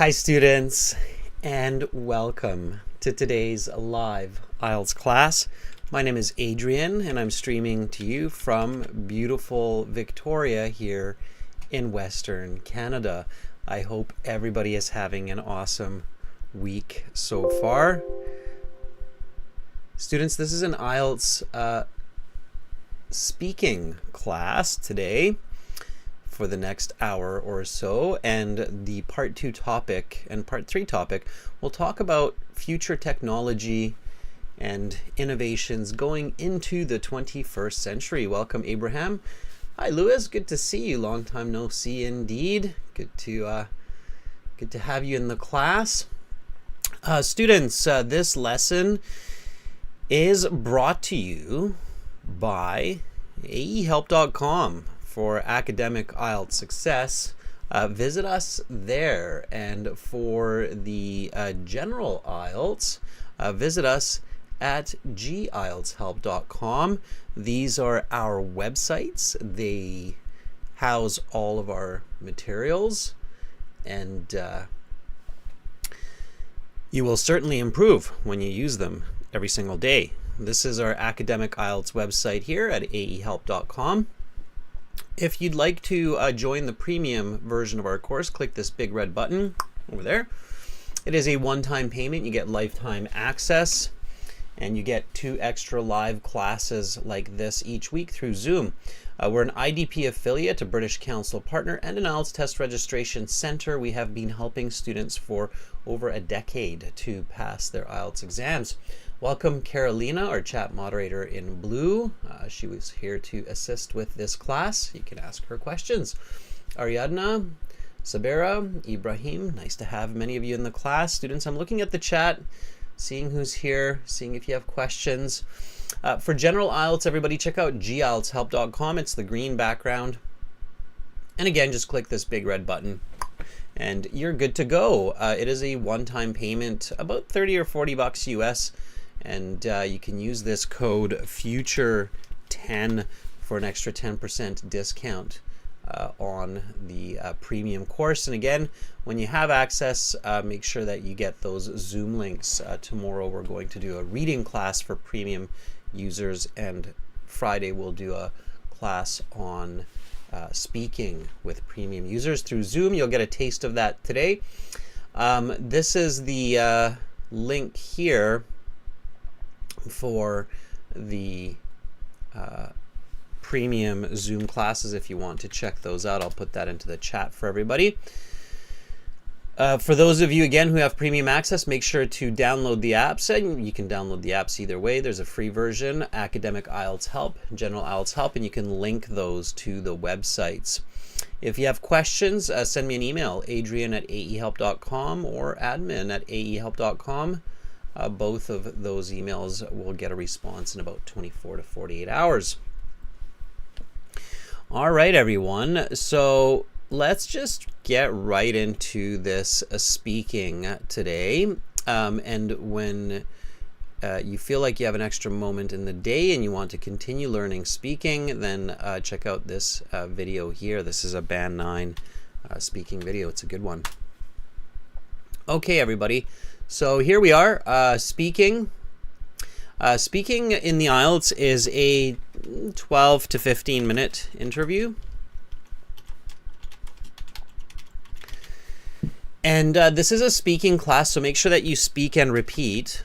Hi students, and welcome to today's live IELTS class. My name is Adrian and I'm streaming to you from beautiful Victoria here in Western Canada. I hope everybody is having an awesome week so far. Students, this is an IELTS speaking class today for the next hour or so, and the part 2 topic and part 3 topic will talk about future technology and innovations going into the 21st century. Welcome, Abraham. Hi, Lewis. Good to see you. Long time no see, indeed. Good to have you in the class. Students, this lesson is brought to you by aehelp.com. For academic IELTS success, visit us there. And for the general IELTS, visit us at gieltshelp.com. These are our websites. They house all of our materials, and you will certainly improve when you use them every single day. This is our academic IELTS website here at aehelp.com. If you'd like to join the premium version of our course, click this big red button over there. It is a one-time payment. You get lifetime access, and you get 2 extra live classes like this each week through Zoom. We're an IDP affiliate, a British Council partner, and an IELTS test registration center. We have been helping students for over a decade to pass their IELTS exams. Welcome, Carolina, our chat moderator in blue. She was here to assist with this class. You can ask her questions. Ariadna, Sabera, Ibrahim, nice to have many of you in the class. Students, I'm looking at the chat, seeing who's here, seeing if you have questions. For general IELTS, everybody check out gieltshelp.com. It's the green background. And again, just click this big red button and you're good to go. It is a one-time payment, about 30 or 40 bucks US. And you can use this code FUTURE10 for an extra 10% discount on the premium course. And again, when you have access, make sure that you get those Zoom links. Tomorrow we're going to do a reading class for premium users, and Friday we'll do a class on speaking with premium users through Zoom. You'll get a taste of that today. This is the link here for the premium Zoom classes. If you want to check those out, I'll put that into the chat for everybody. For those of you, again, who have premium access, make sure to download the apps. And you can download the apps either way. There's a free version, Academic IELTS Help, General IELTS Help, and you can link those to the websites. If you have questions, send me an email, adrian@aehelp.com or admin@aehelp.com. Both of those emails will get a response in about 24 to 48 hours. All right, everyone. So let's just get right into this speaking today. And when you feel like you have an extra moment in the day and you want to continue learning speaking, then check out this video here. This is a Band 9 speaking video. It's a good one. Okay, everybody. So here we are, speaking. Speaking in the IELTS is a 12 to 15 minute interview. And this is a speaking class, so make sure that you speak and repeat.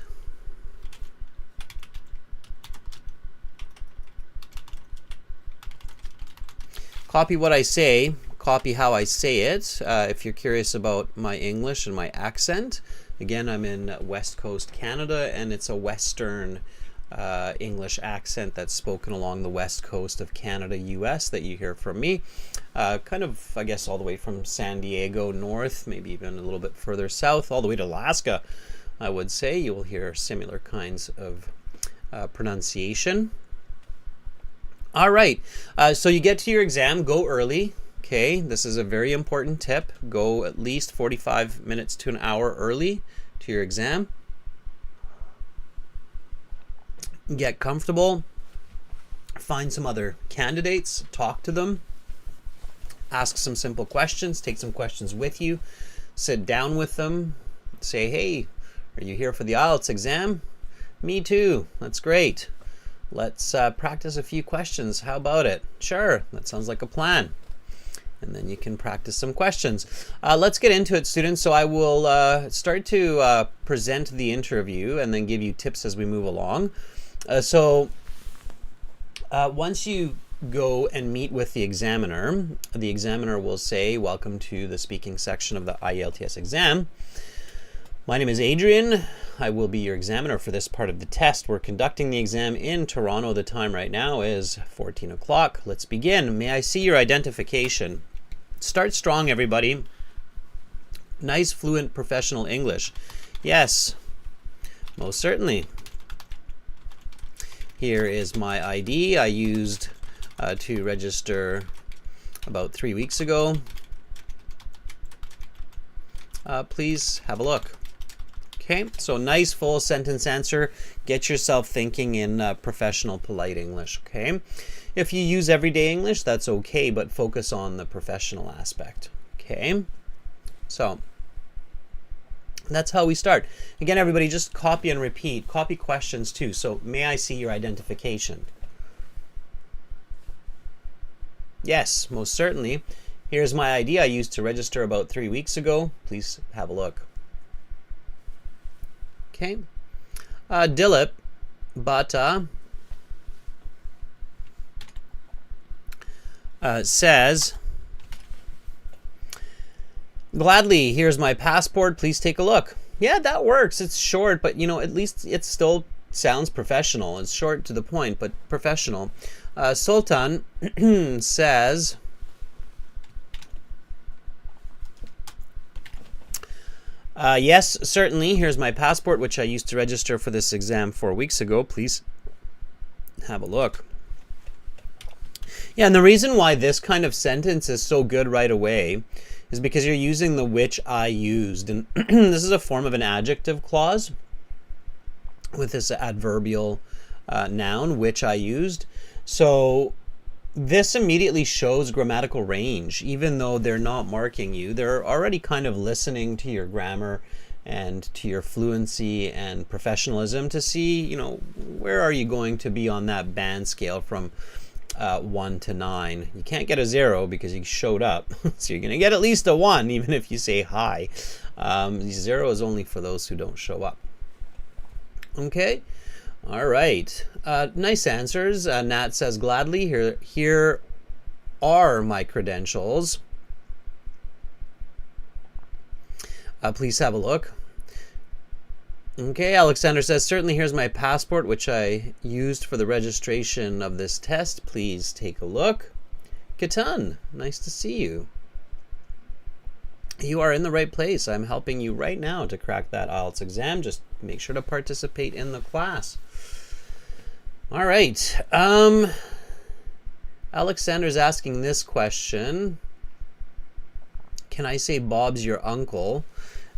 Copy what I say, copy how I say it. If you're curious about my English and my accent, again, I'm in West Coast Canada, and it's a Western English accent that's spoken along the West Coast of Canada, US, that you hear from me. Kind of, I guess, all the way from San Diego north, maybe even a little bit further south, all the way to Alaska, I would say. You will hear similar kinds of pronunciation. All right, so you get to your exam, go early. Okay, this is a very important tip. Go at least 45 minutes to an hour early to your exam. Get comfortable. Find some other candidates, talk to them, ask some simple questions, take some questions with you sit down with them, say, hey, are you here for the IELTS exam? Me too. That's great. Let's practice a few questions. How about it? Sure, that sounds like a plan. And then you can practice some questions. Let's get into it, students. So I will start to present the interview and then give you tips as we move along. Once you go and meet with the examiner will say, welcome to the speaking section of the IELTS exam. My name is Adrian. I will be your examiner for this part of the test. We're conducting the exam in Toronto. The time right now is 14 o'clock. Let's begin. May I see your identification? Start strong, everybody. Nice, fluent, professional English. Yes, most certainly. Here is my ID I used to register about 3 weeks ago. Please have a look. Okay, so nice full sentence answer. Get yourself thinking in professional, polite English, okay? If you use everyday English, that's okay, but focus on the professional aspect, okay? So that's how we start. Again, everybody, just copy and repeat. Copy questions too. So may I see your identification? Yes, most certainly. Here's my ID I used to register about 3 weeks ago. Please have a look. Okay. Dilip Bhatta says, gladly, here's my passport. Please take a look. Yeah, that works. It's short, but at least it still sounds professional. It's short to the point, but professional. Sultan says, yes, certainly. Here's my passport, which I used to register for this exam 4 weeks ago. Please have a look. Yeah, and the reason why this kind of sentence is so good right away is because you're using the which I used. And this is a form of an adjective clause with this adverbial noun, which I used. So this immediately shows grammatical range. Even though they're not marking you, they're already kind of listening to your grammar and to your fluency and professionalism to see, where are you going to be on that band scale from 1 to 9. You can't get a 0 because you showed up. So you're going to get at least a 1, even if you say hi. 0 is only for those who don't show up. Okay. All right. Nice answers. Nat says, gladly, here are my credentials. Please have a look. Okay, Alexander says, certainly here's my passport, which I used for the registration of this test. Please take a look. Ketan, nice to see you. You are in the right place. I'm helping you right now to crack that IELTS exam. Just make sure to participate in the class. All right. Alexander's asking this question. Can I say Bob's your uncle?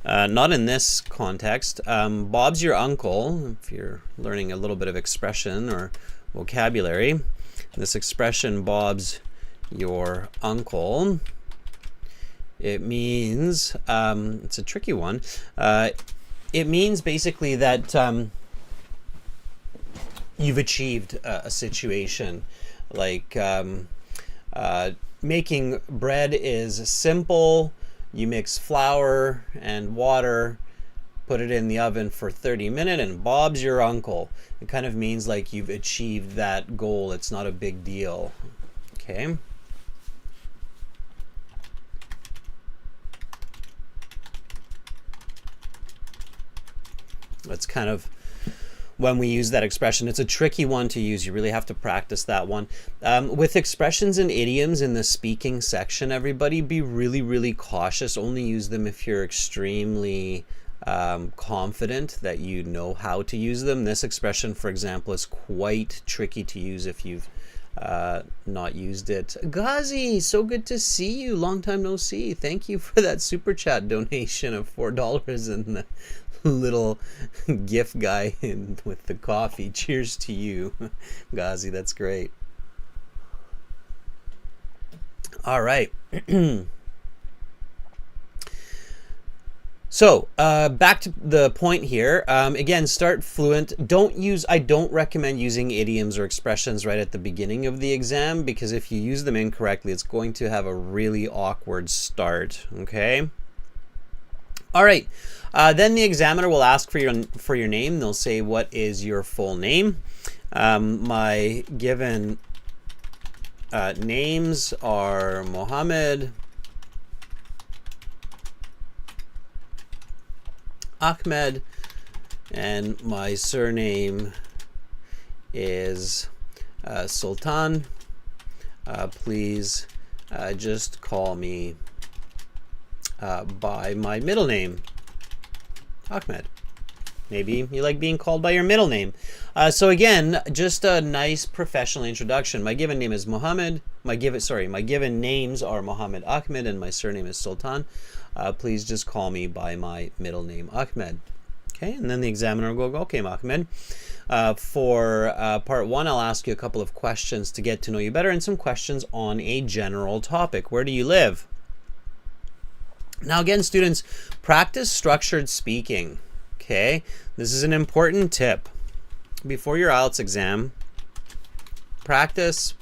Not in this context. Bob's your uncle, if you're learning a little bit of expression or vocabulary. This expression, Bob's your uncle, it means, it's a tricky one. It means basically that you've achieved a situation. Like making bread is simple. You mix flour and water, put it in the oven for 30 minutes, and Bob's your uncle. It kind of means like you've achieved that goal. It's not a big deal. Okay. That's kind of when we use that expression. It's a tricky one to use. You really have to practice that one. With expressions and idioms in the speaking section, everybody be really, really cautious. Only use them if you're extremely confident that you know how to use them. This expression, for example, is quite tricky to use if you've not used it. Ghazi, so good to see you. Long time no see. Thank you for that super chat donation of $4 and the little gift guy with the coffee. Cheers to you, Ghazi. That's great. All right. So back to the point here. Again, start fluent. I don't recommend using idioms or expressions right at the beginning of the exam, because if you use them incorrectly, it's going to have a really awkward start. Okay. All right. Then the examiner will ask for your name. They'll say, what is your full name? My given names are Mohammed, Ahmed, and my surname is Sultan. Please just call me by my middle name, Ahmed. Maybe you like being called by your middle name. So again, just a nice professional introduction. My given name is Mohammed. My given names are Mohammed, Ahmed, and my surname is Sultan. Please just call me by my middle name, Ahmed. Okay, and then the examiner will go, okay, Ahmed. For part one, I'll ask you a couple of questions to get to know you better and some questions on a general topic. Where do you live? Now again, students, practice structured speaking. Okay, this is an important tip. Before your IELTS exam, practice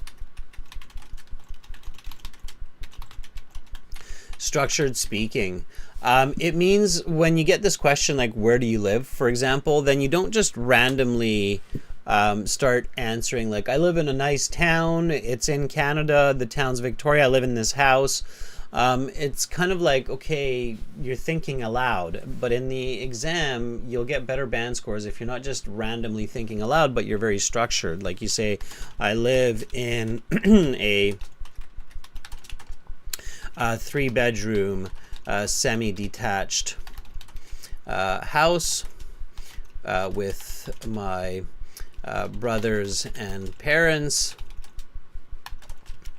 structured speaking. It means when you get this question like, where do you live, for example, then you don't just randomly start answering like, I live in a nice town, it's in Canada, the town's Victoria, I live in this house. It's kind of like, okay, you're thinking aloud, but in the exam, you'll get better band scores if you're not just randomly thinking aloud, but you're very structured. Like you say, I live in a 3-bedroom, semi-detached house with my brothers and parents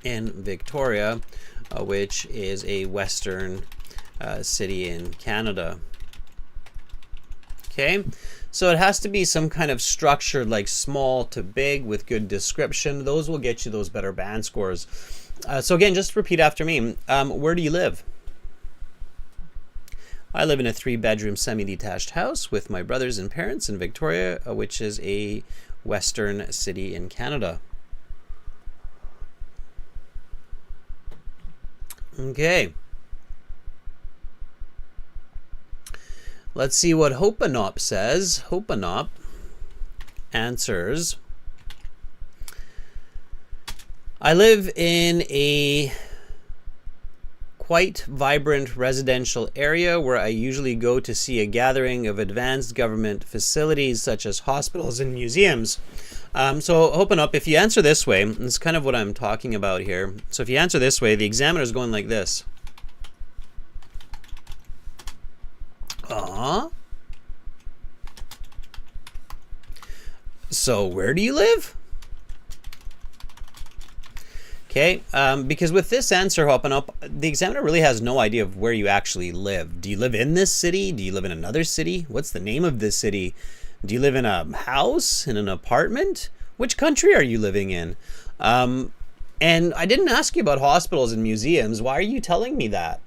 in Victoria, which is a western city in Canada. Okay, so it has to be some kind of structured, like small to big with good description. Those will get you those better band scores. So again, just repeat after me. Where do you live? I live in a 3-bedroom semi-detached house with my brothers and parents in Victoria, which is a western city in Canada. Okay. Let's see what Hopanop says. Hopanop answers, I live in a quite vibrant residential area where I usually go to see a gathering of advanced government facilities such as hospitals and museums. So Hopanop, if you answer this way, it's kind of what I'm talking about here. So if you answer this way, the examiner is going like this. So where do you live? Okay, because with this answer, Hopanop, the examiner really has no idea of where you actually live. Do you live in this city? Do you live in another city? What's the name of this city? Do you live in a house, in an apartment? Which country are you living in? And I didn't ask you about hospitals and museums. Why are you telling me that?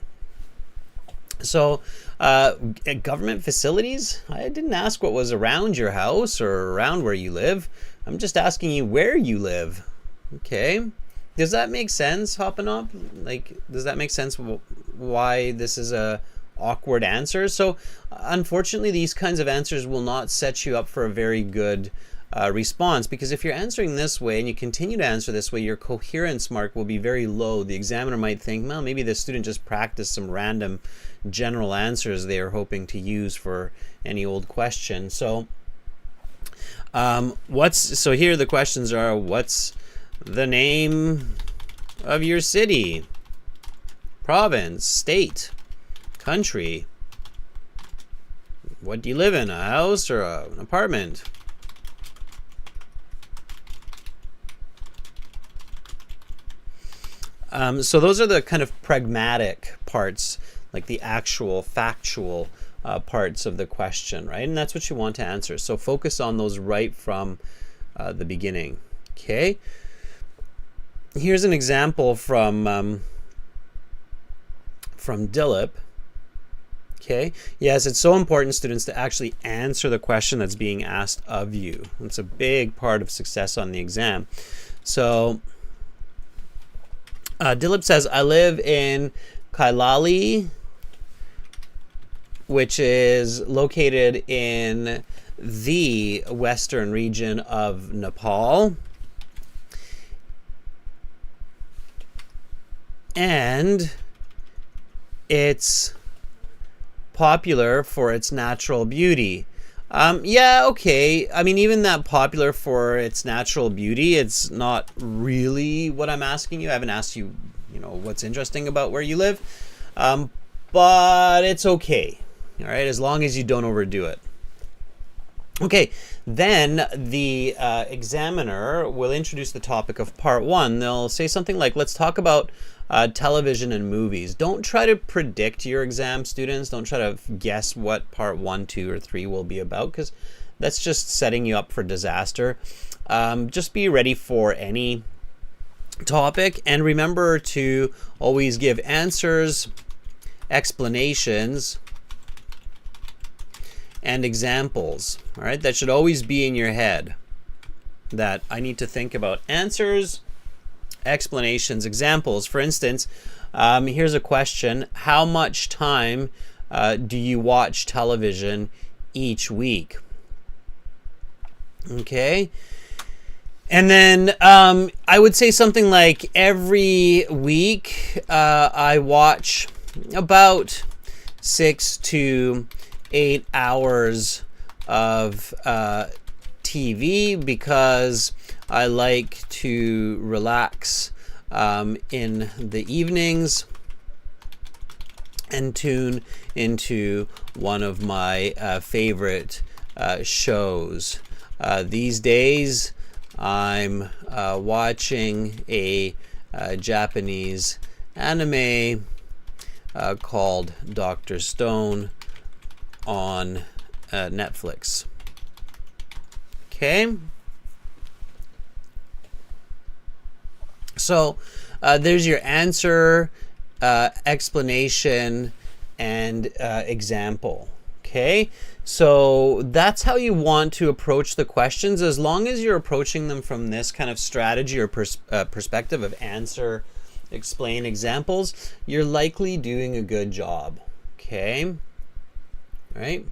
So, government facilities? I didn't ask what was around your house or around where you live. I'm just asking you where you live. Okay. Does that make sense, Hopanop? Like, does that make sense why this is a awkward answer? So unfortunately, these kinds of answers will not set you up for a very good response, because if you're answering this way and you continue to answer this way, your coherence mark will be very low. The examiner might think, well, maybe the student just practiced some random general answers they are hoping to use for any old question. So so here the questions are, what's the name of your city, province, state, country? What do you live in, a house or an apartment? So those are the kind of pragmatic parts, like the actual factual parts of the question, right? And that's what you want to answer. So focus on those right from the beginning. Okay. Here's an example from Dilip. Okay. Yes, it's so important, students, to actually answer the question that's being asked of you. It's a big part of success on the exam. So Dilip says, I live in Kailali, which is located in the western region of Nepal. And it's popular for its natural beauty. Yeah, okay. I mean, even that popular for its natural beauty, it's not really what I'm asking you. I haven't asked you, what's interesting about where you live. But it's okay. All right, as long as you don't overdo it. Okay, then the examiner will introduce the topic of part 1. They'll say something like, let's talk about television and movies. Don't try to predict your exam, students. Don't try to guess what part 1, 2, or 3 will be about, because that's just setting you up for disaster. Just be ready for any topic, and remember to always give answers, explanations, and examples. All right, that should always be in your head, that I need to think about answers, explanations, examples. For instance, here's a question: how much time do you watch television each week? Okay, and then I would say something like, every week I watch about 6 to 8 hours of TV because I like to relax in the evenings and tune into one of my favorite shows. These days I'm watching a Japanese anime called Dr. Stone on Netflix. Okay. So there's your answer, explanation, and example. Okay, so that's how you want to approach the questions. As long as you're approaching them from this kind of strategy or perspective of answer, explain, examples, you're likely doing a good job. Okay, right?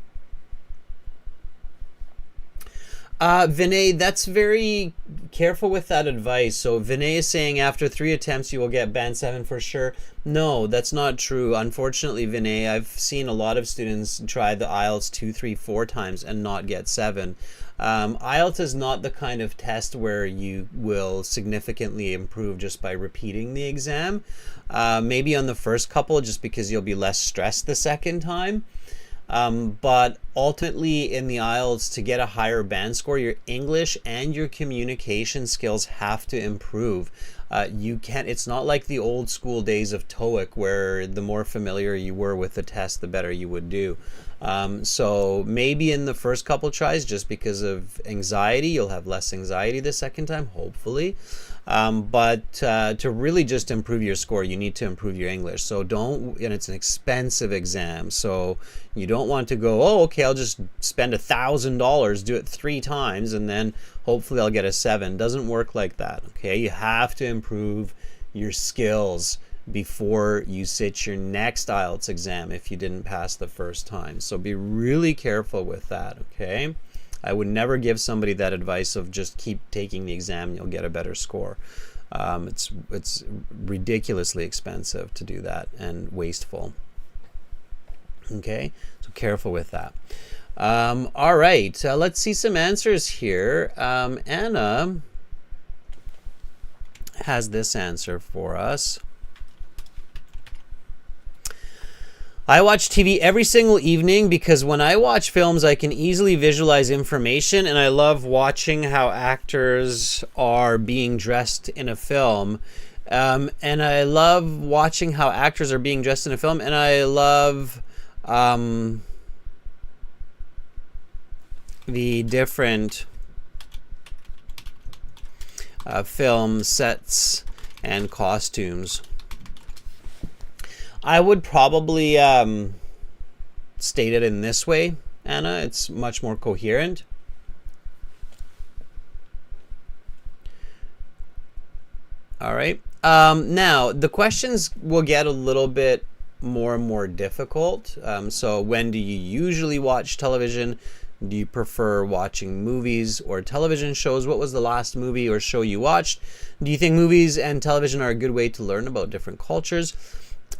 Vinay, that's very careful with that advice. So Vinay is saying after 3 attempts you will get band 7 for sure. No, that's not true. Unfortunately, Vinay, I've seen a lot of students try the IELTS 2, 3, 4 times and not get 7. IELTS is not the kind of test where you will significantly improve just by repeating the exam. Maybe on the first couple, just because you'll be less stressed the second time. But ultimately in the IELTS, to get a higher band score, your English and your communication skills have to improve. It's not like the old school days of TOEIC where the more familiar you were with the test, the better you would do. So maybe in the first couple tries, just because of anxiety, you'll have less anxiety the second time, hopefully. But to really just improve your score, you need to improve your English. So and it's an expensive exam. So you don't want to go, oh, okay, I'll just spend $1,000, do it 3 times, and then hopefully I'll get a 7. Doesn't work like that. Okay, you have to improve your skills before you sit your next IELTS exam if you didn't pass the first time. So be really careful with that. Okay. I would never give somebody that advice of just keep taking the exam and you'll get a better score. It's ridiculously expensive to do that and wasteful. Okay, so careful with that. All right, let's see some answers here. Anna has this answer for us. I watch TV every single evening because when I watch films, I can easily visualize information, and I love watching how actors are being dressed in a film. And I love watching how actors are being dressed in a film, and I love the different film sets and costumes. I would probably state it in this way, Anna. It's much more coherent. All right. Now, the questions will get a little bit more and more difficult. So when do you usually watch television? Do you prefer watching movies or television shows? What was the last movie or show you watched? Do you think movies and television are a good way to learn about different cultures?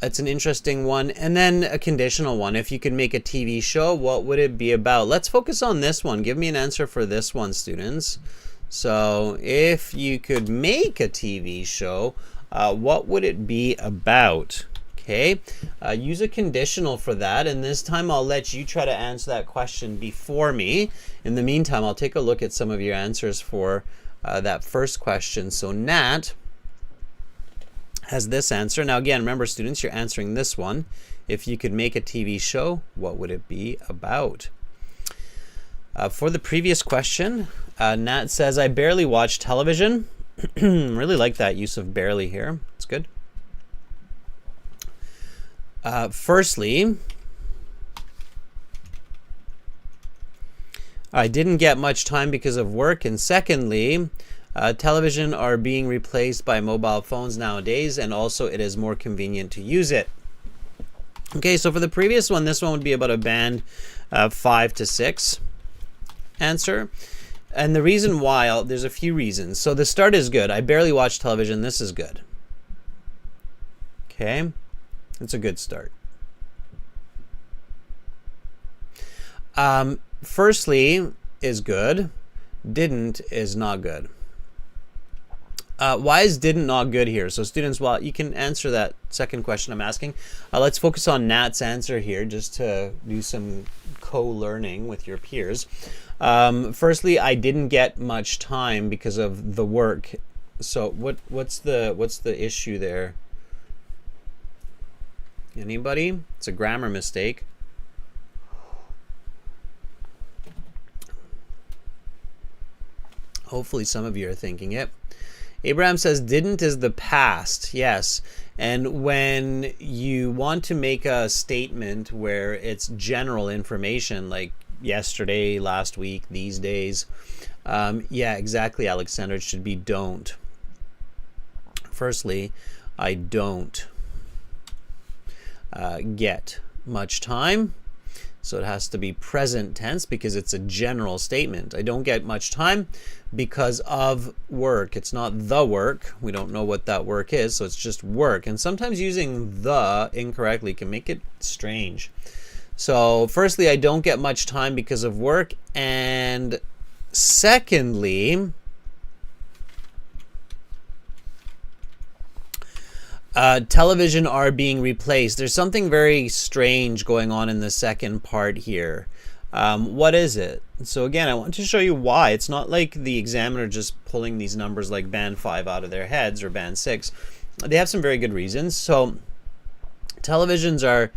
It's an interesting one. And then a conditional one. If you could make a TV show, what would it be about? Let's focus on this one. Give me an answer for this one, students. So if you could make a TV show, what would it be about? Okay, use a conditional for that, and this time I'll let you try to answer that question before me. In the meantime, I'll take a look at some of your answers for that first question. So Nat has this answer. Now again, remember students, you're answering this one. If you could make a TV show, what would it be about? For the previous question, Nat says, I barely watch television. Really like that use of barely here. It's good. Firstly, I didn't get much time because of work. And secondly, television are being replaced by mobile phones nowadays, and also it is more convenient to use it. Okay, so for the previous one, this one would be about a band 5 to 6 answer. And the reason why, there's a few reasons. So the start is good. I barely watch television. This is good. Okay. It's a good start. Firstly is good. Didn't is not good. Why is didn't not good here? So students, well, you can answer that second question I'm asking. Let's focus on Nat's answer here just to do some co-learning with your peers. Firstly, I didn't get much time because of the work. So what's the issue there? Anybody? It's a grammar mistake. Hopefully some of you are thinking it. Abraham says didn't is the past. Yes. And when you want to make a statement where it's general information like yesterday, last week, these days, yeah, exactly, Alexander, it should be don't. Firstly, I don't get much time. So it has to be present tense because it's a general statement. I don't get much time because of work. It's not the work. We don't know what that work is, so it's just work. And sometimes using the incorrectly can make it strange. So firstly, I don't get much time because of work. And secondly, television are being replaced. There's something very strange going on in the second part here. What is it? So again, I want to show you why. It's not like the examiner just pulling these numbers like band 5 out of their heads or band 6. They have some very good reasons. So televisions are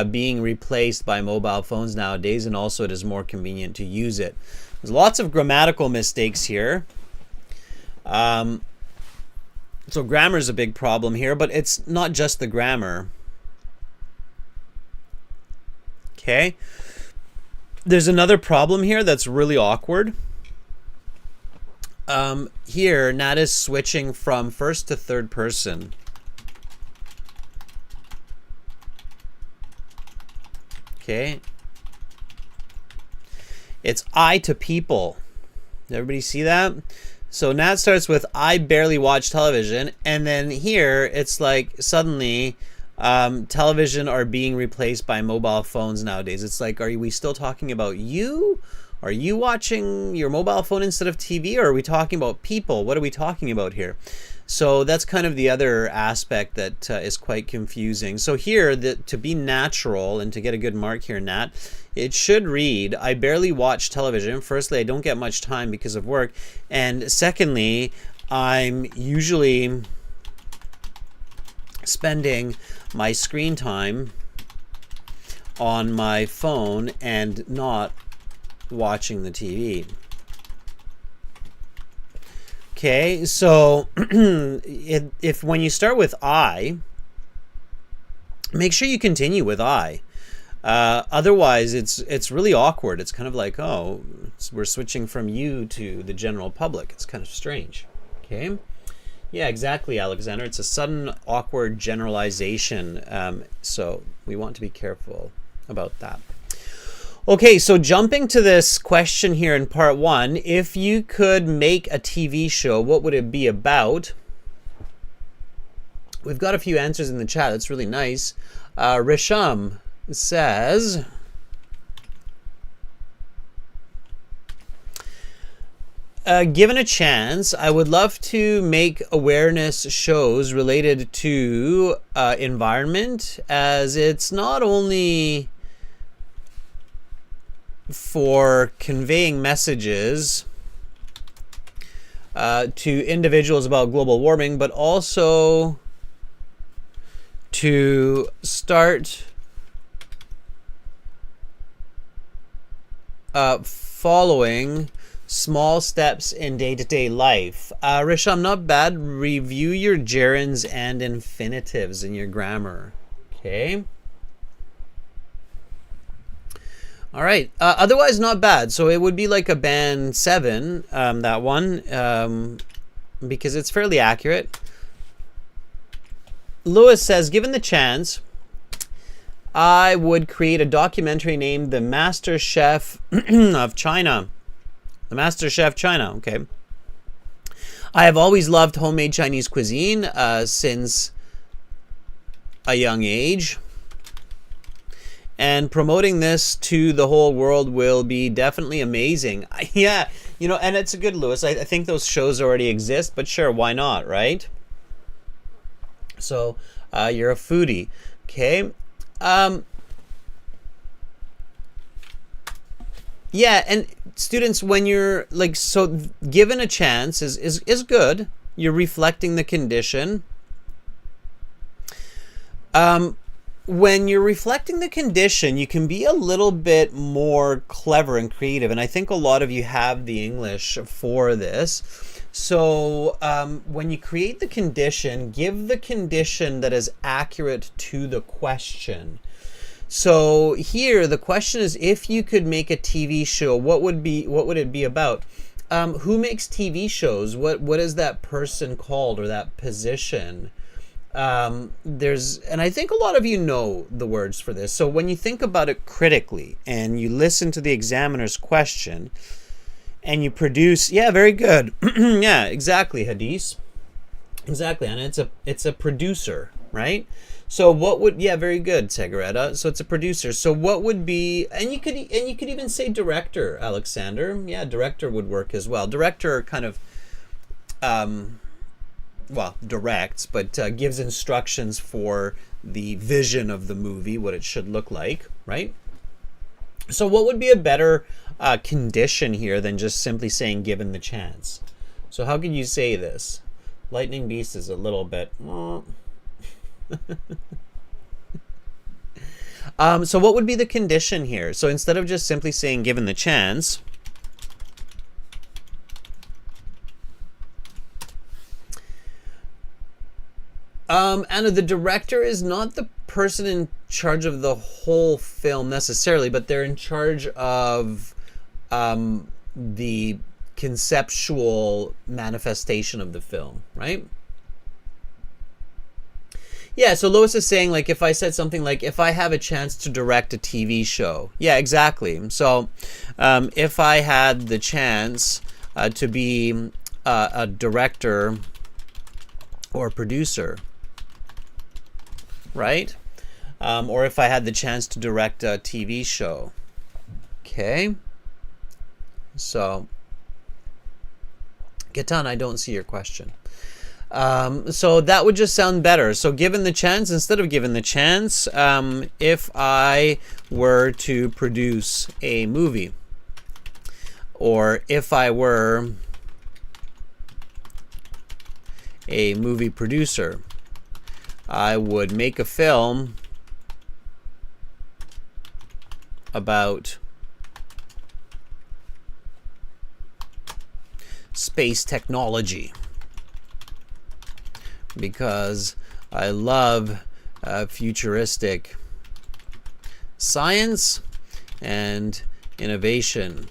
being replaced by mobile phones nowadays, and also it is more convenient to use it. There's lots of grammatical mistakes here. So grammar is a big problem here, but it's not just the grammar. Okay. There's another problem here that's really awkward. Here, Nat is switching from first to third person. Okay. It's I to people. Everybody see that? So Nat starts with I barely watch television, and then here it's like suddenly television are being replaced by mobile phones nowadays. It's like, are we still talking about you? Are you watching your mobile phone instead of TV, or are we talking about people? What are we talking about here? So that's kind of the other aspect that is quite confusing. So here, to be natural and to get a good mark here, Nat, it should read, I barely watch television. Firstly, I don't get much time because of work. And secondly, I'm usually spending my screen time on my phone and not watching the TV. Okay, so if when you start with I, make sure you continue with I. Otherwise, it's really awkward. It's kind of like, oh, we're switching from you to the general public. It's kind of strange. Okay. Yeah, exactly, Alexander. It's a sudden, awkward generalization. So we want to be careful about that. Okay, so jumping to this question here in part 1, if you could make a TV show, what would it be about? We've got a few answers in the chat. That's really nice. Risham says, given a chance, I would love to make awareness shows related to environment, as it's not only for conveying messages to individuals about global warming, but also to start following small steps in day-to-day life. Risham, not bad. Review your gerunds and infinitives in your grammar. Okay. All right. Otherwise, not bad. So it would be like a band 7, that one, because it's fairly accurate. Lewis says, given the chance, I would create a documentary named The Master Chef of China. The Master Chef China. Okay. I have always loved homemade Chinese cuisine since a young age. And promoting this to the whole world will be definitely amazing. Yeah, you know, and it's a good, Lewis. I think those shows already exist, but sure, why not, right? So, you're a foodie. Okay. Yeah, and students, when you're like, so given a chance is good. You're reflecting the condition. When you're reflecting the condition, you can be a little bit more clever and creative. And I think a lot of you have the English for this. So when you create the condition, give the condition that is accurate to the question. So here, the question is, if you could make a TV show, what would it be about? Who makes TV shows? What is that person called, or that position? And I think a lot of you know the words for this. So when you think about it critically and you listen to the examiner's question and you produce, yeah, very good. Yeah, exactly, Hadis. Exactly, and it's a producer, right? So what would, yeah, very good, Segareta. So it's a producer. So what would be, and you could even say director, Alexander. Yeah, director would work as well. Director kind of well, directs, but gives instructions for the vision of the movie, what it should look like, right? So what would be a better condition here than just simply saying given the chance? So how could you say this? Lightning Beast is a little bit... so what would be the condition here? So instead of just simply saying given the chance... and the director is not the person in charge of the whole film necessarily, but they're in charge of the conceptual manifestation of the film, right? Yeah, so Lois is saying, like, if I said something like, if I have a chance to direct a TV show. Yeah, exactly. So if I had the chance to be a director or producer, right? Or if I had the chance to direct a TV show. Okay. So, Gatan, I don't see your question. So that would just sound better. So given the chance, instead of given the chance, if I were to produce a movie, or if I were a movie producer, I would make a film about space technology, because I love futuristic science and innovation.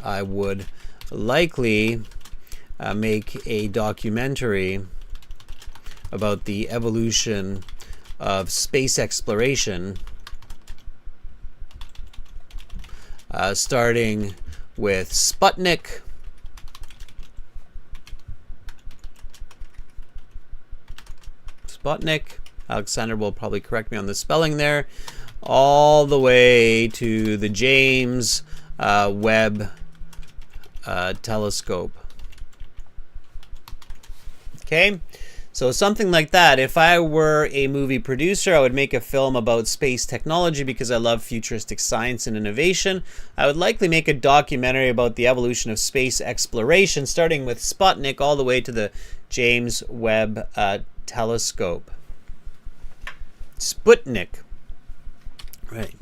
I would likely make a documentary about the evolution of space exploration, starting with Sputnik, Alexander will probably correct me on the spelling there, all the way to the James Webb telescope. Okay, so something like that. If I were a movie producer, I would make a film about space technology because I love futuristic science and innovation. I would likely make a documentary about the evolution of space exploration, starting with Sputnik all the way to the James Webb telescope. Sputnik. Right.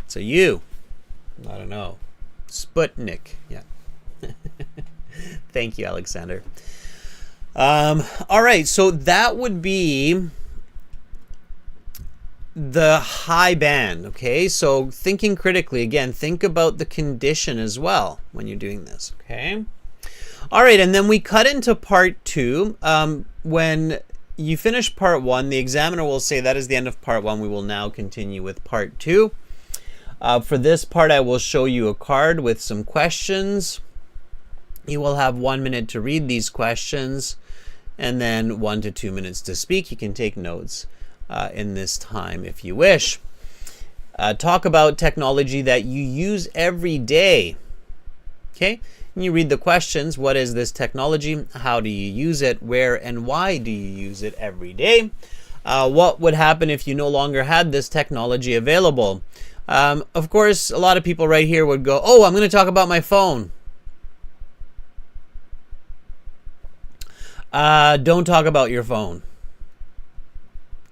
So you. I don't know. Sputnik. Yeah. Thank you, Alexander. All right, so that would be the high band, okay? So thinking critically, again, think about the condition as well when you're doing this, okay? All right, and then we cut into part 2. When you finish part 1, the examiner will say that is the end of part 1. We will now continue with part 2. For this part, I will show you a card with some questions. You will have 1 minute to read these questions and then 1 to 2 minutes to speak. You can take notes in this time if you wish. Talk about technology that you use every day. Okay, and you read the questions. What is this technology? How do you use it? Where and why do you use it every day? What would happen if you no longer had this technology available? Of course, a lot of people right here would go, oh, I'm going to talk about my phone. Don't talk about your phone.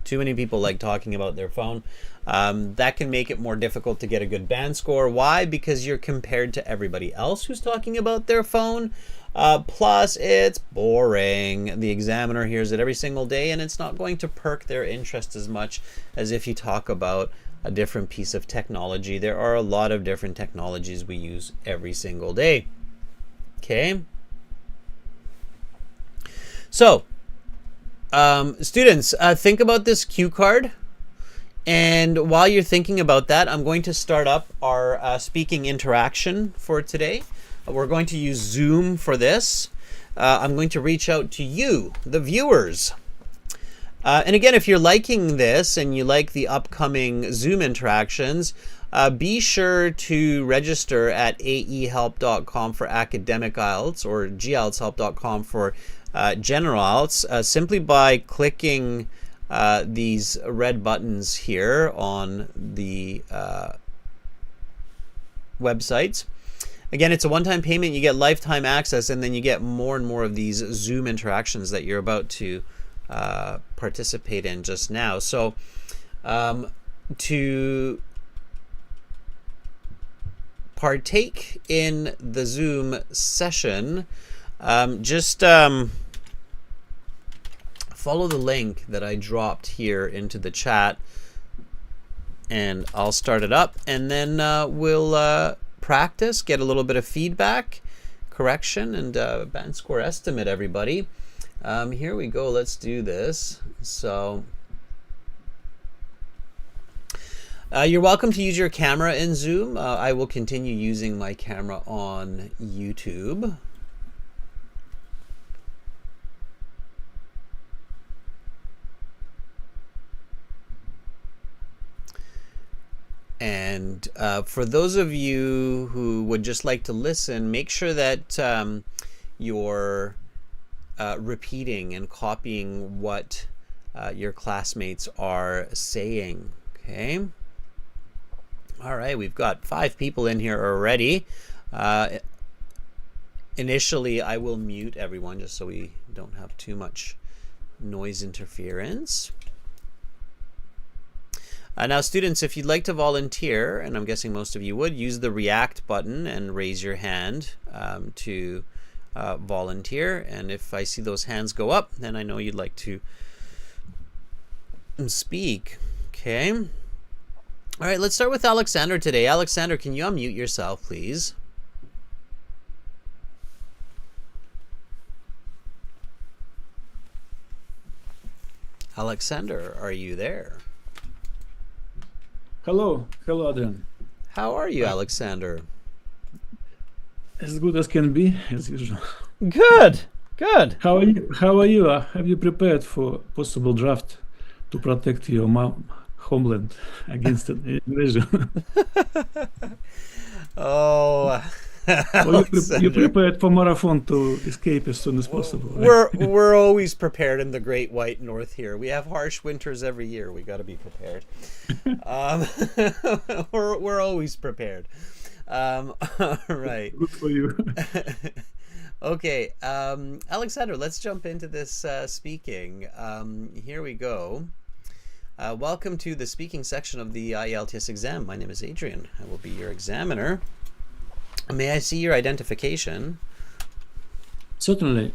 Too many people like talking about their phone. That can make it more difficult to get a good band score. Why? Because you're compared to everybody else who's talking about their phone. Plus, it's boring. The examiner hears it every single day, and it's not going to perk their interest as much as if you talk about a different piece of technology. There are a lot of different technologies we use every single day. Okay? So, students, think about this cue card. And while you're thinking about that, I'm going to start up our speaking interaction for today. We're going to use Zoom for this. I'm going to reach out to you, the viewers. And again, if you're liking this and you like the upcoming Zoom interactions, be sure to register at aehelp.com for academic IELTS or gieltshelp.com for general IELTS, simply by clicking these red buttons here on the websites. Again, it's a one-time payment. You get lifetime access, and then you get more and more of these Zoom interactions that you're about to participate in just now. So to partake in the Zoom session, just follow the link that I dropped here into the chat, and I'll start it up, and then we'll practice, get a little bit of feedback, correction, and band score estimate, everybody. Here we go. Let's do this. So you're welcome to use your camera in Zoom. I will continue using my camera on YouTube. And for those of you who would just like to listen, make sure that you're repeating and copying what your classmates are saying. Okay. All right, we've got 5 people in here already. Initially, I will mute everyone just so we don't have too much noise interference. Now, students, if you'd like to volunteer, and I'm guessing most of you would, use the React button and raise your hand to volunteer. And if I see those hands go up, then I know you'd like to speak. Okay. All right, let's start with Alexander today. Alexander, can you unmute yourself, please? Alexander, are you there? Hello, Adrian. How are you, Alexander? As good as can be, as usual. Good. How are you? Have you prepared for possible draft to protect your homeland against an invasion? Oh, Or you prepared for marathon to escape as soon as possible? We're always prepared in the Great White North here. We have harsh winters every year. We got to be prepared. We're always prepared. All right. Good for you. Okay, Alexander, let's jump into this speaking. Here we go. Welcome to the speaking section of the IELTS exam. My name is Adrian. I will be your examiner. May I see your identification? Certainly.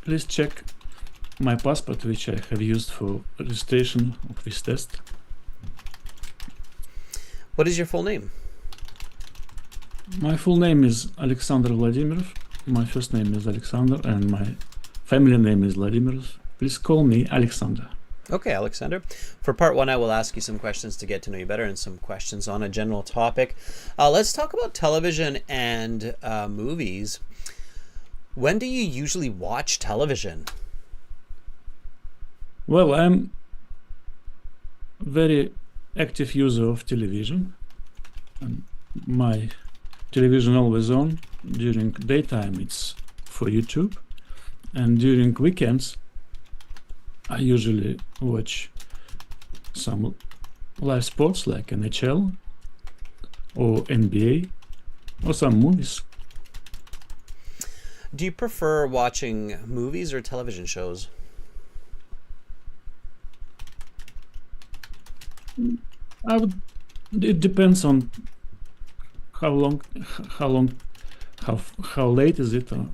Please check my passport, which I have used for registration of this test. What is your full name? My full name is Alexander Vladimirov. My first name is Alexander, and my family name is Vladimirov. Please call me Alexander. Okay, Alexander. For part one, I will ask you some questions to get to know you better and some questions on a general topic. Let's talk about television and movies. When do you usually watch television? Well, I'm very active user of television. And my television always on. During daytime, it's for YouTube. And during weekends, I usually watch some live sports like NHL or NBA or some movies. Do you prefer watching movies or television shows? It depends on how late is it, or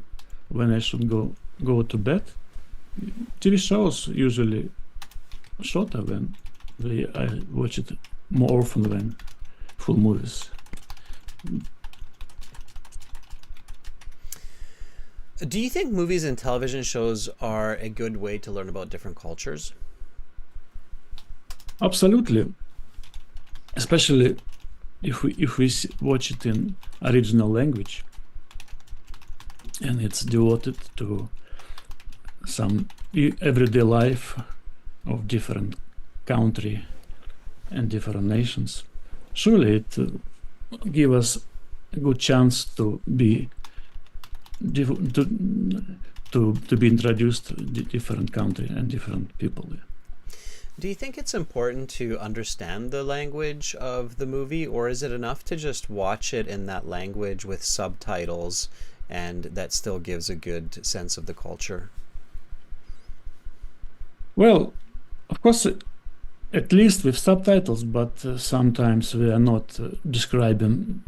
when I should go to bed. TV shows usually shorter when I watch it more often than full movies. Do you think movies and television shows are a good way to learn about different cultures? Absolutely, especially if we watch it in original language and it's devoted to some everyday life of different country and different nations. Surely it gives us a good chance to be introduced to different country and different people. Do you think it's important to understand the language of the movie, or is it enough to just watch it in that language with subtitles and that still gives a good sense of the culture? Well, of course, at least with subtitles, but sometimes we are not describing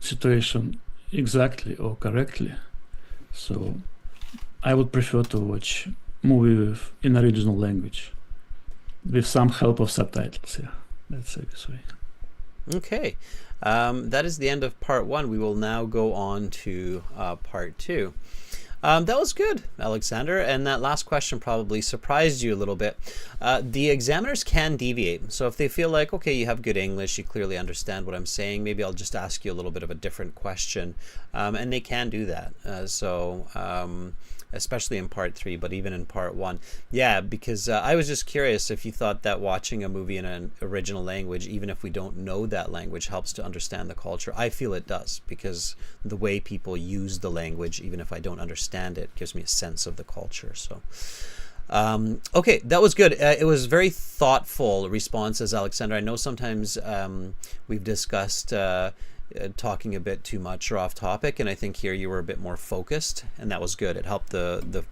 situation exactly or correctly. So I would prefer to watch movie in original language with some help of subtitles. Yeah, let's say this way. Okay, that is the end of part one. We will now go on to part two. That was good, Alexander, and that last question probably surprised you a little bit. The examiners can deviate, so if they feel like, okay, you have good English, you clearly understand what I'm saying, maybe I'll just ask you a little bit of a different question, and they can do that. Especially in part three, but even in part one. Yeah, because I was just curious if you thought that watching a movie in an original language, even if we don't know that language, helps to understand the culture. I feel it does, because the way people use the language, even if I don't understand it, gives me a sense of the culture. So, okay, that was good. It was very thoughtful responses, Alexander. I know sometimes we've discussed talking a bit too much or off topic, and I think here you were a bit more focused, and that was good. It helped the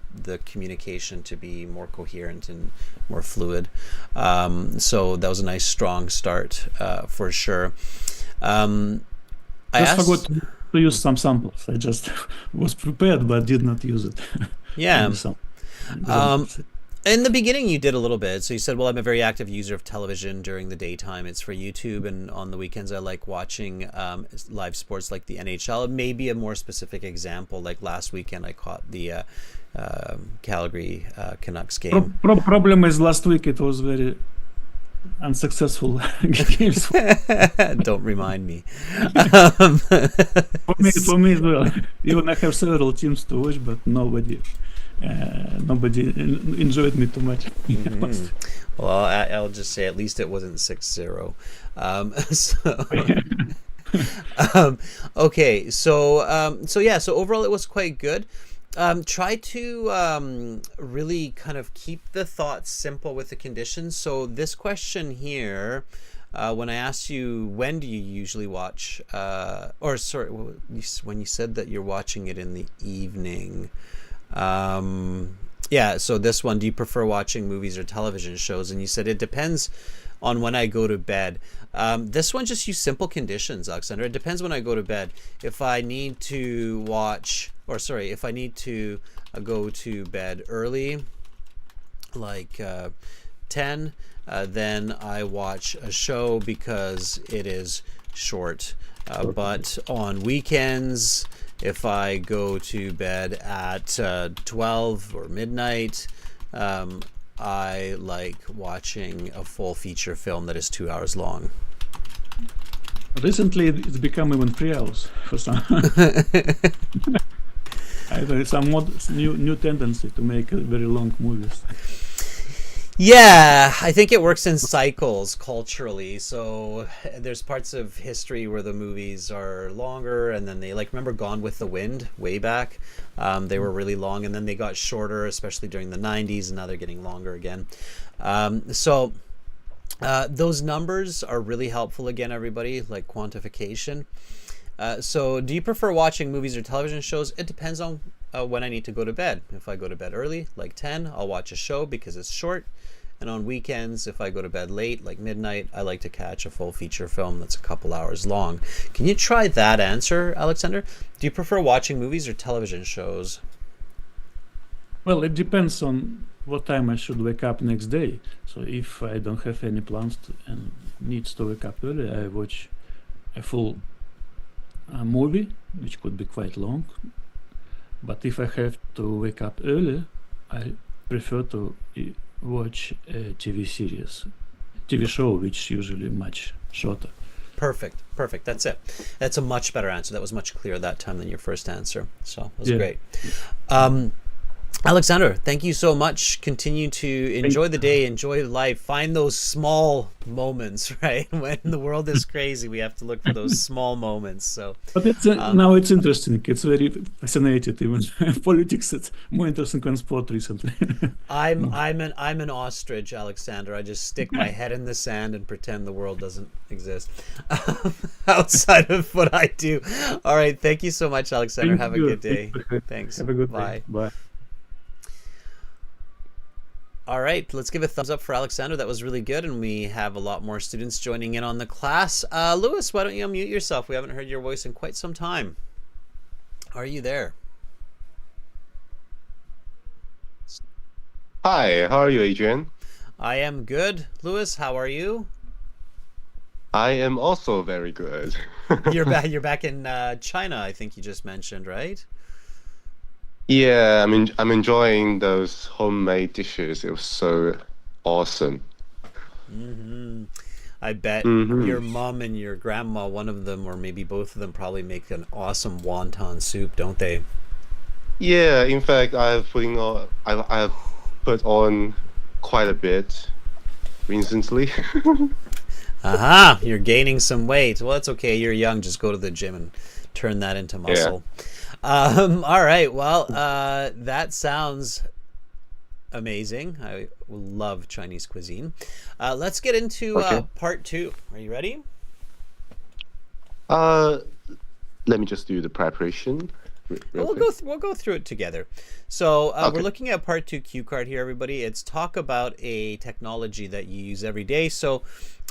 communication to be more coherent and more fluid. So that was a nice strong start for sure. I forgot to use some samples. I just was prepared but did not use it. Yeah. In the beginning, you did a little bit. So you said, well, I'm a very active user of television during the daytime. It's for YouTube. And on the weekends, I like watching live sports like the NHL. Maybe a more specific example, like last weekend, I caught the Calgary Canucks game. Problem is last week it was very unsuccessful games. Don't remind me. For me as well. Even I have several teams to watch, but nobody enjoyed me too much. Well, I'll just say at least it wasn't 6-0. Okay, so yeah, so overall it was quite good. Try to really kind of keep the thoughts simple with the conditions. So this question here, when I asked you when do you usually watch, or sorry, when you said that you're watching it in the evening, yeah, so this one, do you prefer watching movies or television shows? And you said it depends on when I go to bed. This one just use simple conditions, Alexander. It depends when I go to bed. If I need to watch, or sorry, if I need to go to bed early, like 10, then I watch a show because it is short. But on weekends, if I go to bed at 12 or midnight, I like watching a full feature film that is 2 hours long. Recently, it's become even 3 hours for some. There's some new tendency to make very long movies. Yeah, I think it works in cycles culturally. So there's parts of history where the movies are longer, and then they remember Gone with the Wind way back. They were really long, and then they got shorter, especially during the 90s, and now they're getting longer again. So those numbers are really helpful again, everybody, like quantification. So do you prefer watching movies or television shows? It depends on when I need to go to bed. If I go to bed early, like 10, I'll watch a show because it's short. And on weekends, if I go to bed late, like midnight, I like to catch a full feature film that's a couple hours long. Can you try that answer, Alexander? Do you prefer watching movies or television shows? Well, it depends on what time I should wake up next day. So if I don't have any plans and needs to wake up early, I watch a full movie, which could be quite long. But if I have to wake up early, I prefer to watch a TV show, which is usually much shorter. Perfect. That's it. That's a much better answer. That was much clearer that time than your first answer. So it was great. Alexander, thank you so much. Continue to enjoy the day, enjoy life, find those small moments, right? When the world is crazy, we have to look for those small moments. So, but it's now it's interesting. It's very fascinating. Even politics, it's more interesting than sport recently. I'm an ostrich, Alexander. I just stick my head in the sand and pretend the world doesn't exist outside of what I do. All right, thank you so much, Alexander. Have a good day. Thanks. Have a good day. Bye. All right, let's give a thumbs up for Alexander. That was really good, and we have a lot more students joining in on the class. Lewis, why don't you unmute yourself? We haven't heard your voice in quite some time. Are you there? Hi, how are you, Adrian? I am good. Lewis, how are you? I am also very good. You're back in China, I think you just mentioned, right? Yeah, I'm enjoying those homemade dishes. It was so awesome. I bet your mom and your grandma, one of them or maybe both of them, probably make an awesome wonton soup, don't they? Yeah, in fact, I've put on quite a bit recently. Aha, you're gaining some weight. Well, that's okay. You're young. Just go to the gym and turn that into muscle. Yeah. All right. Well, that sounds amazing. I love Chinese cuisine. Let's get into part 2. Are you ready? Let me just do the preparation. We'll go through it together. So we're looking at part 2 cue card here, everybody. It's talk about a technology that you use every day. So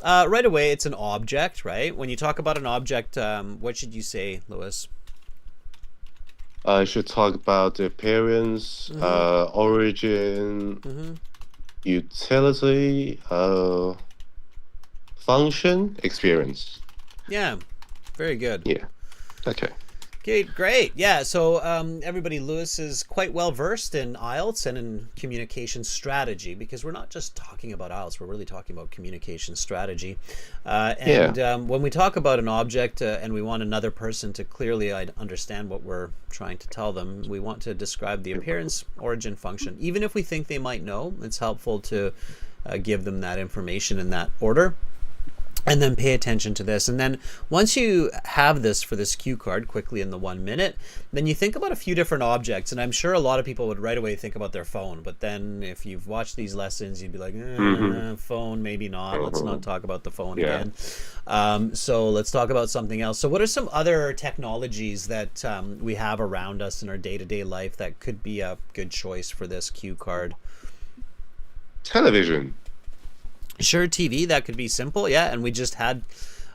right away, it's an object, right? When you talk about an object, what should you say, Lewis? I should talk about the appearance, origin, Utility, function, experience. Yeah, very good. Yeah. Okay. Okay, great. Yeah, so everybody, Lewis is quite well versed in IELTS and in communication strategy, because we're not just talking about IELTS, we're really talking about communication strategy. When we talk about an object and we want another person to clearly understand what we're trying to tell them, we want to describe the appearance, origin, function. Even if we think they might know, it's helpful to give them that information in that order. And then pay attention to this. And then once you have this for this cue card quickly in the 1 minute, then you think about a few different objects. And I'm sure a lot of people would right away think about their phone. But then if you've watched these lessons, you'd be like, phone, maybe not. Let's not talk about the phone again. So let's talk about something else. So what are some other technologies that we have around us in our day-to-day life that could be a good choice for this cue card? Television. Sure, TV, that could be simple. Yeah, and we just had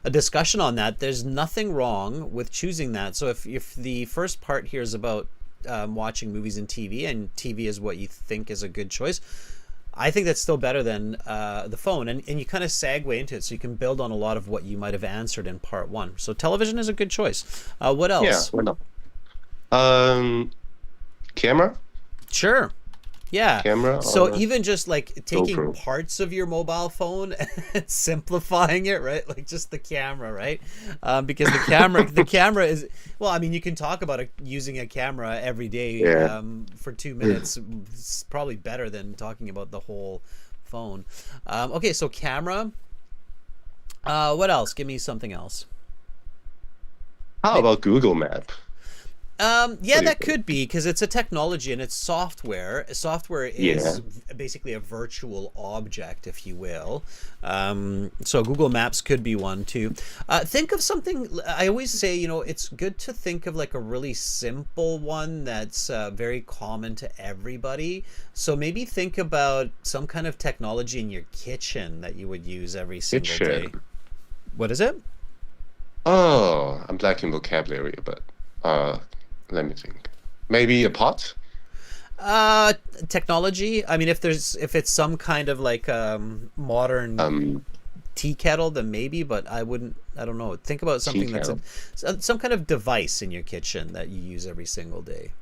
a discussion on that. There's nothing wrong with choosing that. So if the first part here is about watching movies and TV is what you think is a good choice, I think that's still better than the phone. And you kind of segue into it, so you can build on a lot of what you might have answered in part one. So television is a good choice. What else? Yeah, why not? Camera? Sure. Yeah. Camera. So even just like taking GoPro. parts of your mobile phone and simplifying it, right? Like just the camera, right? Because the camera is, well, I mean, you can talk about using a camera every day for 2 minutes. It's probably better than talking about the whole phone. Okay, so camera. What else? Give me something else. How about Google Map? Yeah, that could be, because it's a technology and it's software. Software is basically a virtual object, if you will. So Google Maps could be one too. Think of something, I always say, it's good to think of like a really simple one that's very common to everybody. So maybe think about some kind of technology in your kitchen that you would use every single day. What is it? Oh, I'm lacking vocabulary, but let me think. Maybe a pot? Technology. I mean, if it's some kind of like modern tea kettle, then maybe, but I don't know. Think about something that's some kind of device in your kitchen that you use every single day.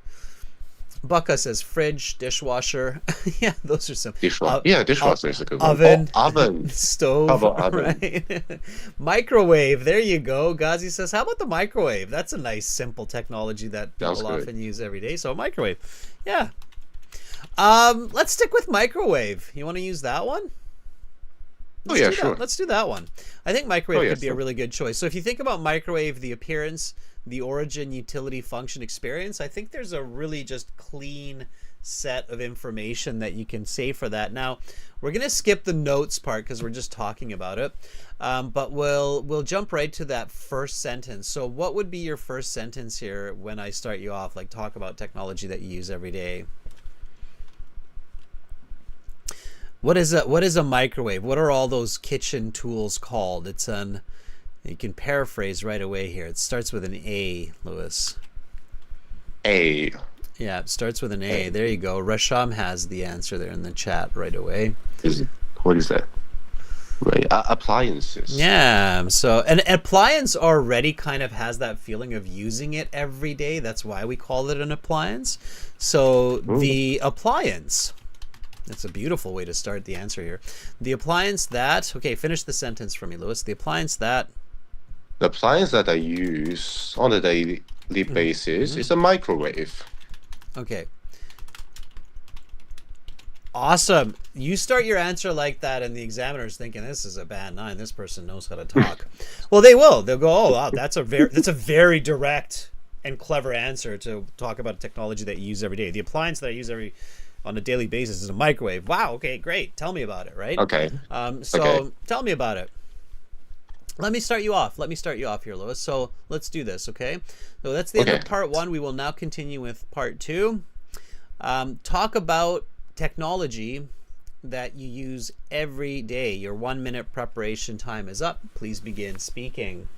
Bucka says fridge, dishwasher. Yeah, those are some. Dishwasher. Dishwasher is a good one. Oven. Oven. Stove. How about oven? Right? Microwave. There you go. Ghazi says, how about the microwave? That's a nice, simple technology that people often use every day. So a microwave. Yeah. Let's stick with microwave. You want to use that one? Sure. Let's do that one. I think microwave could be a really good choice. So if you think about microwave, the appearance, the origin, utility, function, experience, I think there's a really just clean set of information that you can say for that. Now, we're going to skip the notes part because we're just talking about it, but we'll jump right to that first sentence. So what would be your first sentence here when I start you off, like talk about technology that you use every day? What is a microwave? What are all those kitchen tools called? You can paraphrase right away here. It starts with an A, Lewis. A. Yeah, it starts with an A. There you go. Rasham has the answer there in the chat right away. What is that? Right. Appliances. Yeah. So an appliance already kind of has that feeling of using it every day. That's why we call it an appliance. So the appliance. That's a beautiful way to start the answer here. The appliance that, okay, finish the sentence for me, Lewis. The appliance that. The appliance that I use on a daily basis is a microwave. Okay. Awesome. You start your answer like that and the examiner's thinking, this is a bad 9. This person knows how to talk. Well, they will. They'll go, oh, wow, that's a very direct and clever answer to talk about technology that you use every day. The appliance that I use on a daily basis is a microwave. Wow, okay, great. Tell me about it, right? Okay. Tell me about it. Let me start you off here, Lewis. So let's do this, okay? So that's the end of part 1. We will now continue with part 2. Talk about technology that you use every day. Your 1 minute preparation time is up. Please begin speaking.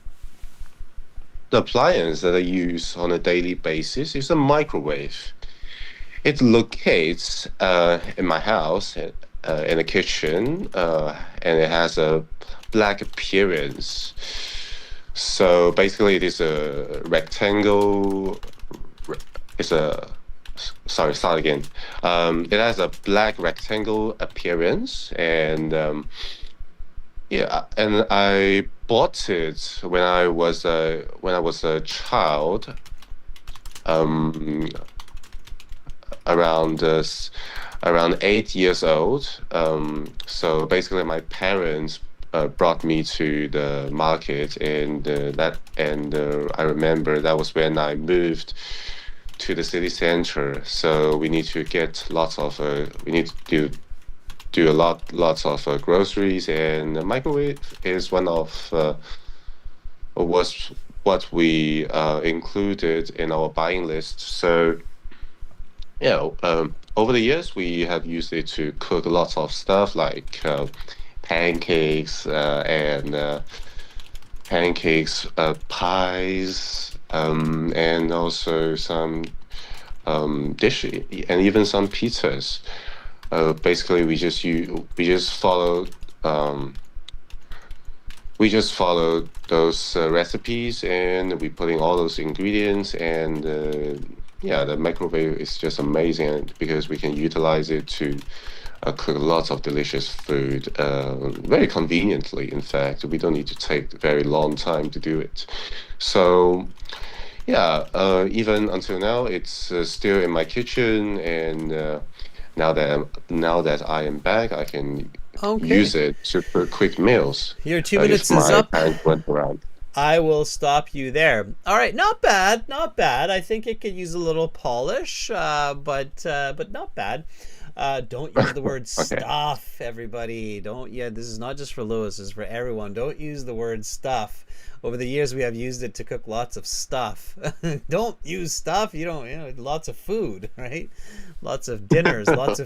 The appliance that I use on a daily basis is a microwave. It locates in my house in the kitchen, and it has a black appearance. So basically, it is a rectangle. It's a sorry, start again. It has a black rectangle appearance, and yeah, and I bought it when I was a child, um, around around 8 years old. So basically, my parents brought me to the market, and I remember that was when I moved to the city center. So we need to get lots of we need to do lots of groceries, and the microwave is one of was what we included in our buying list. So yeah, over the years we have used it to cook lots of stuff like pancakes pies, and also some dish, and even some pizzas. Basically, we just follow those recipes, and we put in all those ingredients, and yeah, the microwave is just amazing because we can utilize it to cook lots of delicious food very conveniently. In fact, we don't need to take very long time to do it. So yeah, even until now, it's still in my kitchen, and now that I am back, I can Okay. use it to cook quick meals. Your 2 If minutes is my up. parents went around. I will stop you there. All right, not bad, not bad. I think it could use a little polish, but not bad. Don't use the word Okay. stuff, everybody. Don't. Yeah, this is not just for Lewis. This is for everyone. Don't use the word stuff. Over the years, we have used it to cook lots of stuff. Don't use stuff. You don't. You know, lots of food, right? Lots of dinners, lots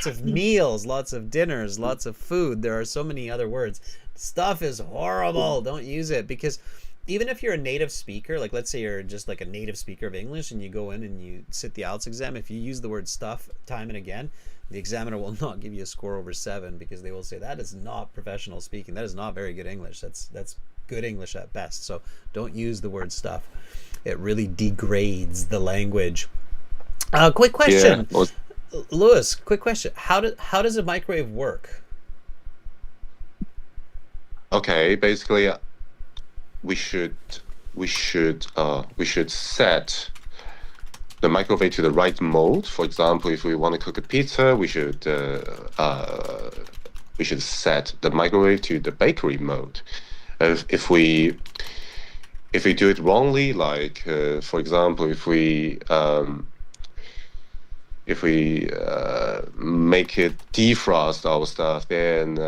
of meals, lots of dinners, lots of food. There are so many other words. Stuff is horrible. Don't use it, because even if you're a native speaker, like let's say you're just like a native speaker of English and you go in and you sit the IELTS exam, if you use the word stuff time and again, the examiner will not give you a score over 7, because they will say that is not professional speaking. That is not very good English. That's good English at best. So don't use the word stuff. It really degrades the language. Quick question, Yeah. Lewis. Quick question. How does a microwave work? Okay. Basically, we should we should set the microwave to the right mode. For example, if we want to cook a pizza, we should set the microwave to the bakery mode. If we do it wrongly, like for example, if we make it defrost our stuff, then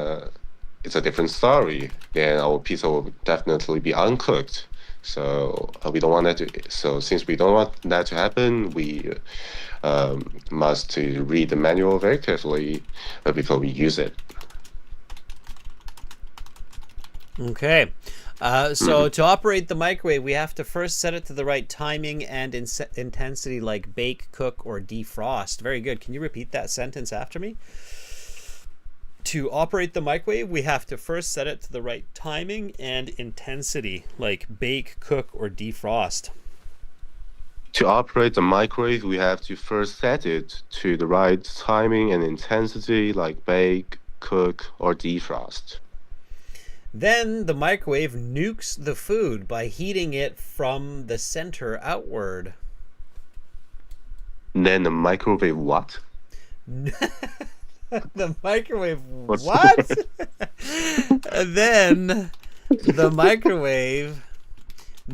it's a different story. Then our pizza will definitely be uncooked. So we don't want that to. So since we don't want that to happen, we must to read the manual very carefully before we use it. Okay. So to operate the microwave, we have to first set it to the right timing and intensity, like bake, cook, or defrost. Very good. Can you repeat that sentence after me? To operate the microwave, we have to first set it to the right timing and intensity, like bake, cook, or defrost. To operate the microwave, we have to first set it to the right timing and intensity, like bake, cook, or defrost. Then the microwave nukes the food by heating it from the center outward. Then the microwave what? The microwave What's the what? Then the microwave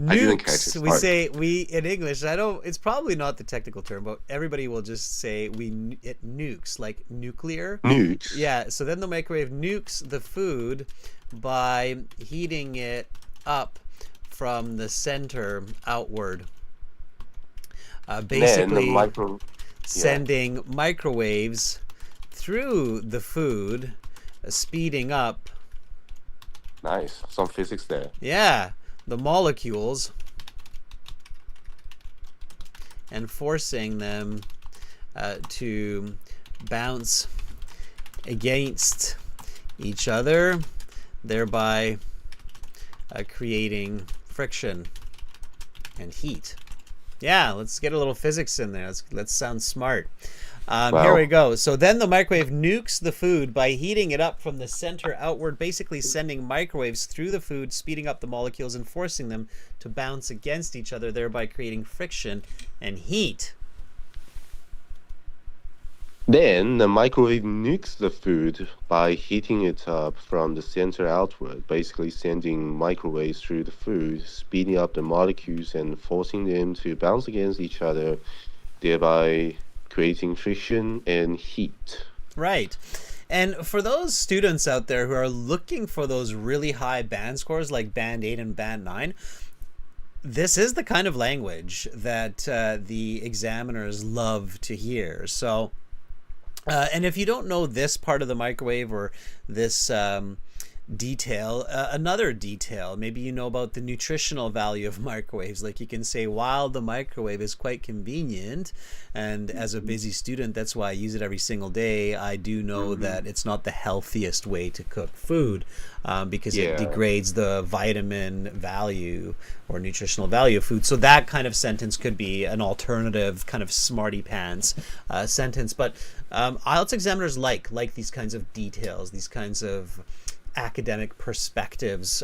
I didn't catch nukes. it. We Sorry. say we in English. I don't. It's probably not the technical term, but everybody will just say it nukes, like nuclear. Nukes. Yeah. So then the microwave nukes the food by heating it up from the center outward. Then the Basically, sending microwaves through the food, speeding up, Nice. Some physics there. the molecules, and forcing them to bounce against each other, thereby creating friction and heat. Yeah, let's get a little physics in there. Let's sound smart. Here we go. So then the microwave nukes the food by heating it up from the center outward, basically sending microwaves through the food, speeding up the molecules and forcing them to bounce against each other, thereby creating friction and heat. Then the microwave nukes the food by heating it up from the center outward, basically sending microwaves through the food, speeding up the molecules and forcing them to bounce against each other, thereby creating friction and heat. Right. And for those students out there who are looking for those really high band scores like band 8 and band 9, this is the kind of language that the examiners love to hear. So and if you don't know this part of the microwave or this detail, another detail, maybe you know about the nutritional value of microwaves. Like you can say, while the microwave is quite convenient, and as a busy student, that's why I use it every single day, I do know that it's not the healthiest way to cook food because it degrades the vitamin value or nutritional value of food. So that kind of sentence could be an alternative kind of smarty pants sentence. But IELTS examiners like these kinds of details, these kinds of academic perspectives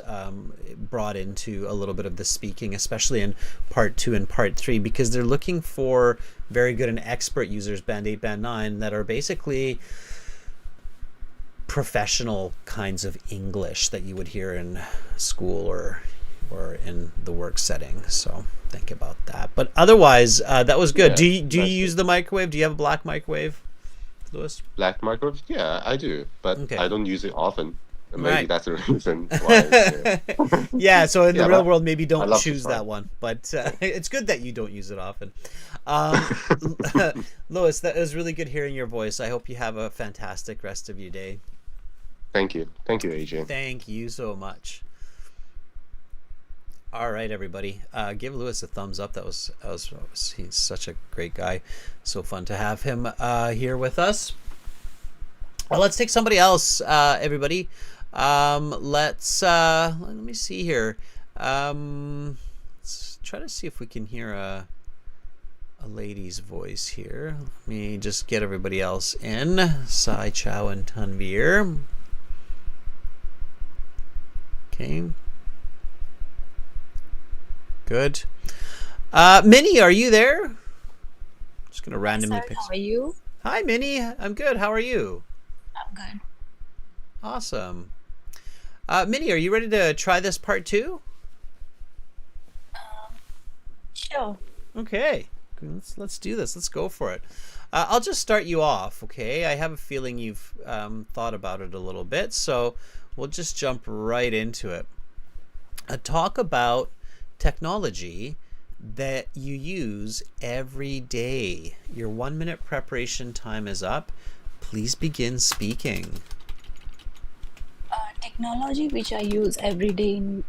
brought into a little bit of the speaking, especially in part 2 and part 3, because they're looking for very good and expert users, band 8, band 9, that are basically professional kinds of English that you would hear in school or in the work setting. So think about that. But otherwise, that was good. Do you use the microwave? Do you have a black microwave, Lewis? Black microwave? Yeah, I do, but Okay. I don't use it often. Maybe Right. that's the reason why. Yeah, so in the real but world, maybe I don't love choose to that try. one. But it's good that you don't use it often. Lois, that was really good hearing your voice. I hope you have a fantastic rest of your day. Thank you, AJ. Thank you so much. All right, everybody. Give Lewis a thumbs up. He's such a great guy. So fun to have him here with us. Well, let's take somebody else, everybody. Let me see here. Let's try to see if we can hear a lady's voice here. Let me just get everybody else in. Sai, Chow, and Tanvir. Okay. Good. Minnie, are you there? Just gonna randomly Sir, pick. how are you? Hi, Minnie. I'm good. How are you? I'm good. Awesome. Minnie, are you ready to try this part 2? Sure. Okay. Let's do this. Let's go for it. I'll just start you off, okay? I have a feeling you've thought about it a little bit, so we'll just jump right into it. Talk about technology that you use every day. Your 1-minute preparation time is up. Please begin speaking. Technology which I use every day in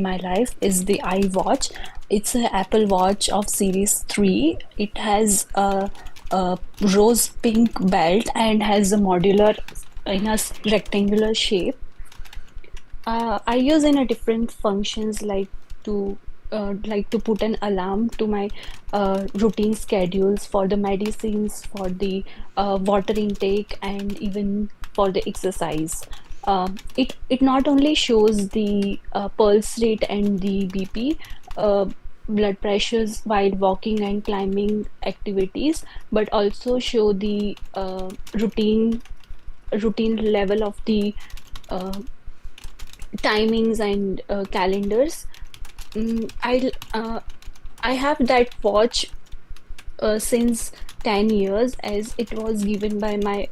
my life is the iWatch. It's an Apple Watch of Series 3. It has a rose pink belt and has a modular in a rectangular shape. I use in a different functions like to put an alarm to my routine schedules for the medicines, for the water intake, and even for the exercise. It not only shows the pulse rate and the BP, blood pressures while walking and climbing activities, but also show the routine level of the timings and calendars. I have that watch since 10 years, as it was given by my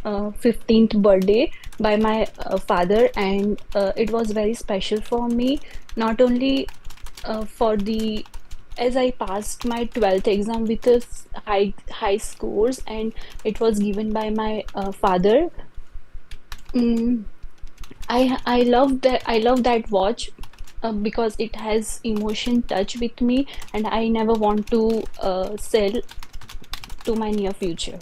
15th birthday by my father, and it was very special for me, not only for the as I passed my 12th exam with a high scores, and it was given by my father. Mm, I love that watch because it has emotion touch with me, and I never want to sell to my near future.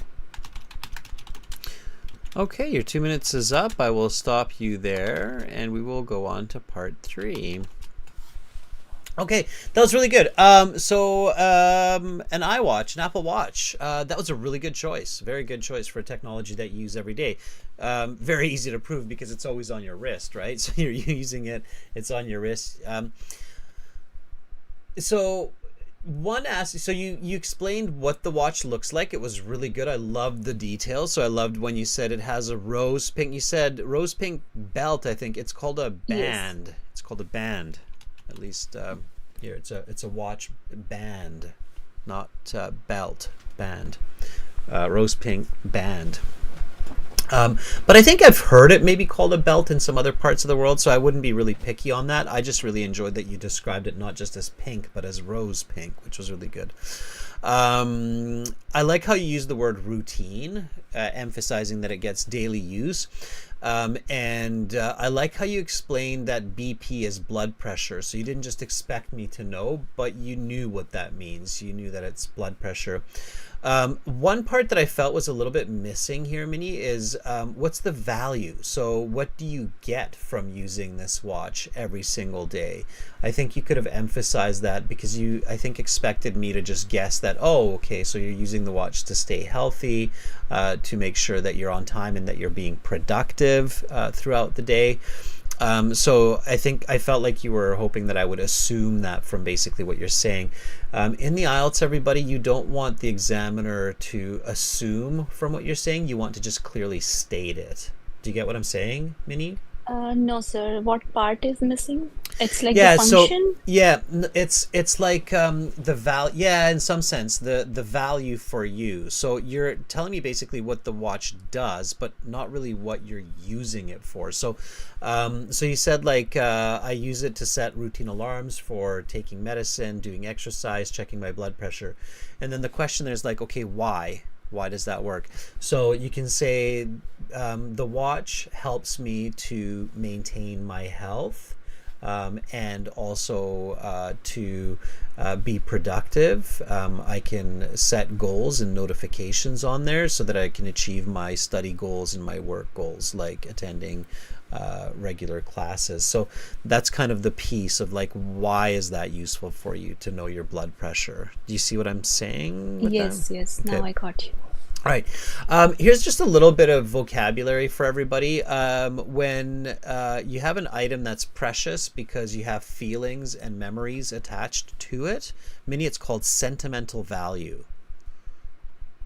Okay, your 2 minutes is up. I will stop you there and we will go on to part 3. Okay, that was really good. An iWatch, an Apple Watch, that was a really good choice. Very good choice for technology that you use every day. Very easy to prove because it's always on your wrist, right? So you're using it, it's on your wrist. So you explained what the watch looks like. It was really good. I loved the details. So I loved when you said it has a rose pink. You said rose pink belt. I think it's called a band. Yes. It's called a band. At least here it's a watch band, not belt, band. Rose pink band. But I think I've heard it maybe called a belt in some other parts of the world, so I wouldn't be really picky on that. I just really enjoyed that you described it not just as pink, but as rose pink, which was really good. I like how you use the word routine, emphasizing that it gets daily use. I like how you explained that BP is blood pressure. So you didn't just expect me to know, but you knew what that means. You knew that it's blood pressure. One part that I felt was a little bit missing here, Minnie, is what's the value? So what do you get from using this watch every single day? I think you could have emphasized that because you, I think, expected me to just guess that, oh, okay, so you're using the watch to stay healthy, to make sure that you're on time and that you're being productive throughout the day. So I think I felt like you were hoping that I would assume that from basically what you're saying. In the IELTS, everybody, you don't want the examiner to assume from what you're saying. You want to just clearly state it. Do you get what I'm saying, Minnie? No, sir. What part is missing? It's like the Yeah, so function? it's like the value. Yeah, in some sense, the value for you. So you're telling me basically what the watch does, but not really what you're using it for. So so you said like I use it to set routine alarms for taking medicine, doing exercise, checking my blood pressure, and then the question there is like, okay, why? Why does that work? So you can say the watch helps me to maintain my health, and also to be productive. I can set goals and notifications on there so that I can achieve my study goals and my work goals, like attending regular classes. So that's kind of the piece of like, why is that useful for you to know your blood pressure? Do you see what I'm saying with that? Yes. Now Okay. I got you. All right. Here's just a little bit of vocabulary for everybody. When you have an item that's precious because you have feelings and memories attached to it, Minnie, it's called sentimental value.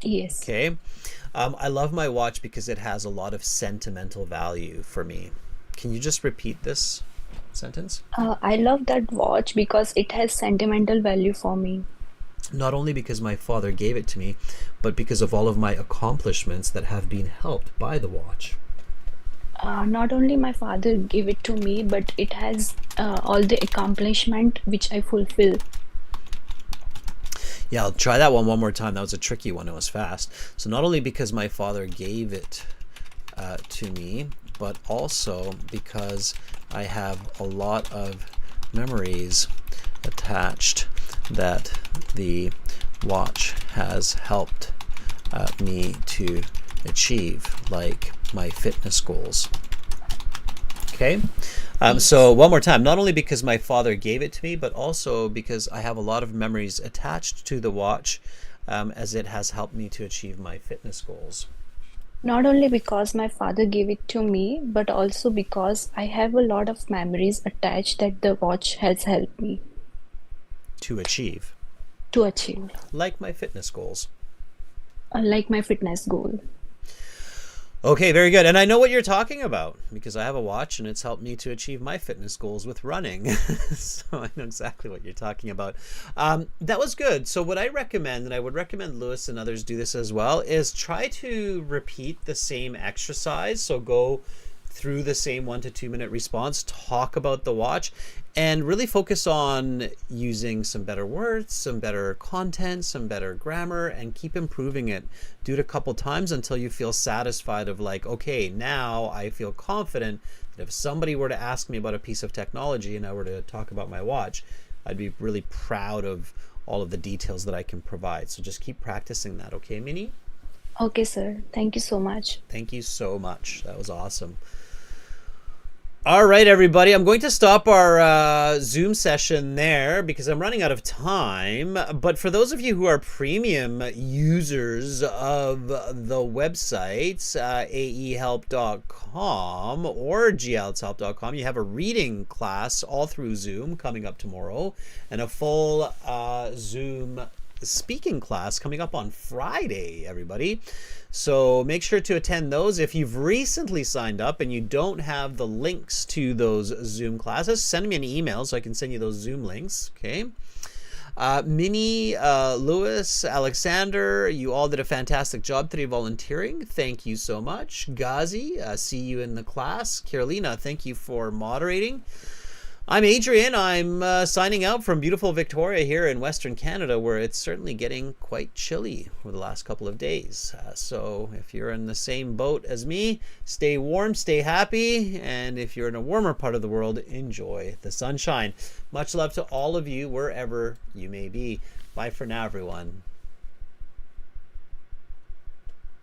Yes. Okay. I love my watch because it has a lot of sentimental value for me. Can you just repeat this sentence? I love that watch because it has sentimental value for me. Not only because my father gave it to me, but because of all of my accomplishments that have been helped by the watch. Not only my father gave it to me, but it has all the accomplishment which I fulfill. Yeah, I'll try that one more time. That was a tricky one. It was fast. So not only because my father gave it to me, but also because I have a lot of memories attached that the watch has helped me to achieve, like my fitness goals. Okay. So one more time, not only because my father gave it to me, but also because I have a lot of memories attached to the watch, as it has helped me to achieve my fitness goals. Not only because my father gave it to me, but also because I have a lot of memories attached that the watch has helped me To achieve, to achieve, like my fitness goals. like my fitness goal. Okay, very good. And I know what you're talking about because I have a watch and it's helped me to achieve my fitness goals with running. So I know exactly what you're talking about. That was good. So what I recommend, and I would recommend Lewis and others do this as well, is try to repeat the same exercise. So go through the same 1 to 2 minute response, talk about the watch, and really focus on using some better words, some better content, some better grammar, and keep improving it. Do it a couple times until you feel satisfied of like, okay, now I feel confident that if somebody were to ask me about a piece of technology and I were to talk about my watch, I'd be really proud of all of the details that I can provide. So just keep practicing that, okay, Minnie? Okay, sir. Thank you so much. Thank you so much. That was awesome. All right, everybody. I'm going to stop our Zoom session there because I'm running out of time. But for those of you who are premium users of the websites, aehelp.com or gltshelp.com, you have a reading class all through Zoom coming up tomorrow and a full Zoom speaking class coming up on Friday, everybody. So make sure to attend those. If you've recently signed up and you don't have the links to those Zoom classes, send me an email so I can send you those Zoom links. Okay. Minnie, Lewis, Alexander, you all did a fantastic job today volunteering. Thank you so much. Ghazi, see you in the class. Carolina, thank you for moderating. I'm Adrian. I'm signing out from beautiful Victoria here in Western Canada, where it's certainly getting quite chilly over the last couple of days. So if you're in the same boat as me, stay warm, stay happy, and if you're in a warmer part of the world, enjoy the sunshine. Much love to all of you wherever you may be. Bye for now, everyone.